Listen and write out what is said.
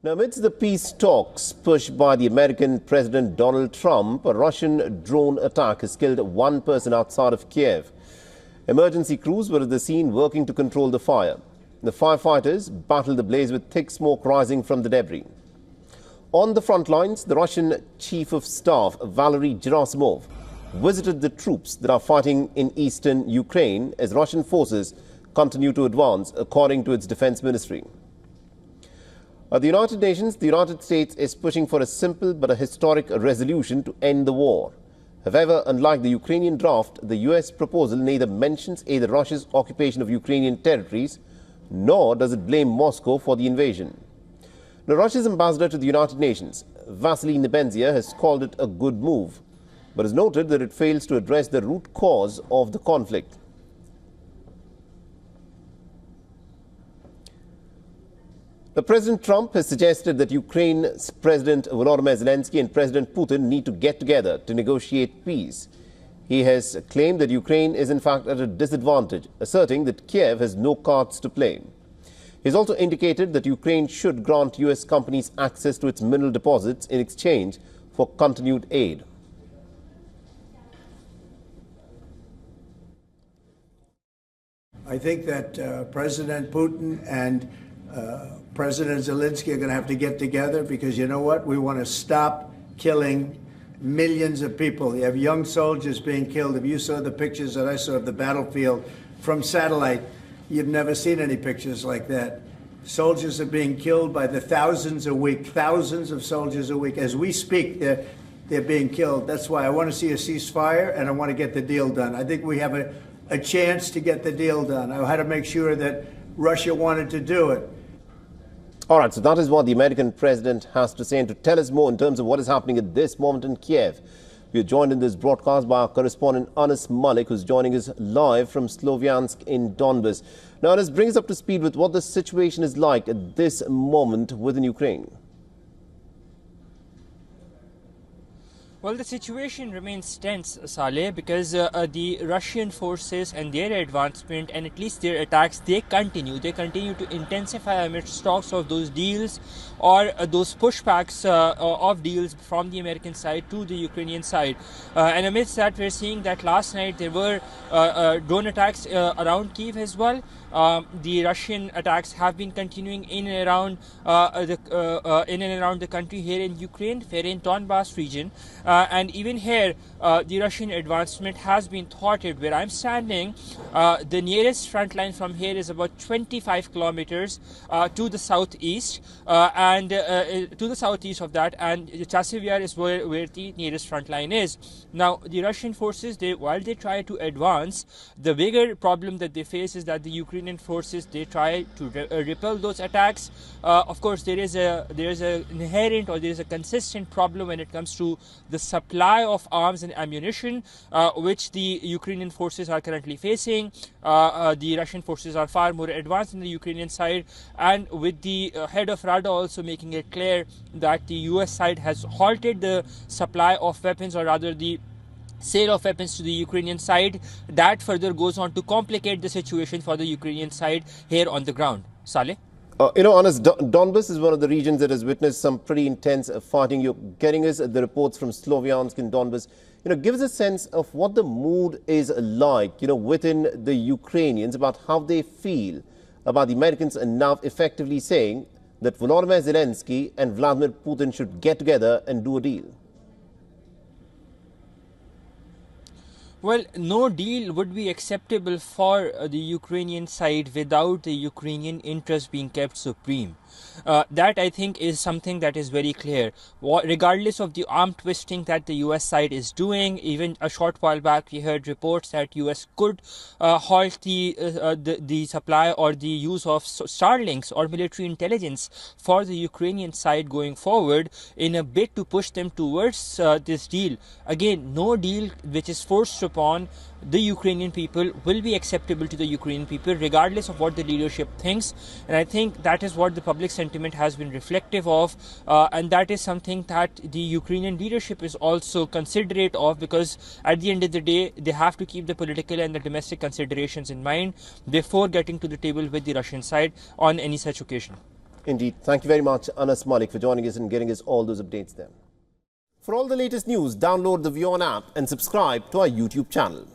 Now, amidst the peace talks pushed by the American President Donald Trump, a Russian drone attack has killed one person outside of Kyiv. Emergency crews were at the scene working to control the fire. The firefighters battled the blaze with thick smoke rising from the debris. On the front lines, the Russian Chief of Staff, Valery Gerasimov, visited the troops that are fighting in eastern Ukraine as Russian forces continue to advance, according to its defense ministry. At the United Nations, the United States is pushing for a simple but a historic resolution to end the war. However, unlike the Ukrainian draft, the US proposal neither mentions either Russia's occupation of Ukrainian territories, nor does it blame Moscow for the invasion. Now, Russia's ambassador to the United Nations, Vasily Nebenzia, has called it a good move, but has noted that it fails to address the root cause of the conflict. President Trump has suggested that Ukraine's President Volodymyr Zelensky and President Putin need to get together to negotiate peace. He has claimed that Ukraine is in fact at a disadvantage, asserting that Kyiv has no cards to play. He has also indicated that Ukraine should grant US companies access to its mineral deposits in exchange for continued aid. I think that President Putin and President Zelensky are going to have to get together because, you know what, we want to stop killing millions of people. You have young soldiers being killed. If you saw the pictures that I saw of the battlefield from satellite, you've never seen any pictures like that. Soldiers are being killed by the thousands a week, thousands of soldiers a week. As we speak, they're being killed. That's why I want to see a ceasefire and I want to get the deal done. I think we have a chance to get the deal done. I had to make sure that Russia wanted to do it. All right, so that is what the American president has to say. And to tell us more in terms of what is happening at this moment in Kyiv, we are joined in this broadcast by our correspondent Anas Malik, who's joining us live from Sloviansk in Donbas. Now, Anas, bring us up to speed with what the situation is like at this moment within Ukraine. Well, the situation remains tense, Saleh, because the Russian forces and their advancement and at least their attacks, they continue. They continue to intensify amidst talks of those deals or those pushbacks of deals from the American side to the Ukrainian side. And amidst that, we're seeing that last night there were drone attacks around Kyiv as well. The Russian attacks have been continuing in and around the country here in Ukraine, here in Donbas region. And even here, the Russian advancement has been thwarted. Where I'm standing, the nearest front line from here is about 25 kilometers to the southeast, and to the southeast of that, and Chasiv is where the nearest front line is. Now, the Russian forces, while they try to advance, the bigger problem that they face is that the Ukrainian forces, they try to repel those attacks. Of course, there is a inherent or there is a consistent problem when it comes to the supply of arms and ammunition, which the Ukrainian forces are currently facing. The Russian forces are far more advanced on the Ukrainian side, and with the head of Rada also making it clear that the US side has halted the supply of weapons, or rather the sale of weapons to the Ukrainian side. That further goes on to complicate the situation for the Ukrainian side here on the ground. Saleh? Anas, Donbas is one of the regions that has witnessed some pretty intense fighting. You're getting us the reports from Sloviansk and Donbas. Give us a sense of what the mood is like, within the Ukrainians, about how they feel about the Americans and now effectively saying that Volodymyr Zelensky and Vladimir Putin should get together and do a deal. Well, no deal would be acceptable for the Ukrainian side without the Ukrainian interest being kept supreme. That, I think, is something that is very clear. Regardless of the arm twisting that the US side is doing, even a short while back we heard reports that US could halt the supply or the use of Starlinks or military intelligence for the Ukrainian side going forward in a bid to push them towards this deal. Again, no deal which is forced upon the Ukrainian people will be acceptable to the Ukrainian people, regardless of what the leadership thinks. And I think that is what the public sentiment has been reflective of, and that is something that the Ukrainian leadership is also considerate of, because at the end of the day, they have to keep the political and the domestic considerations in mind before getting to the table with the Russian side on any such occasion. Indeed. Thank you very much, Anas Malik, for joining us and getting us all those updates there. For all the latest news, download the WION app and subscribe to our YouTube channel.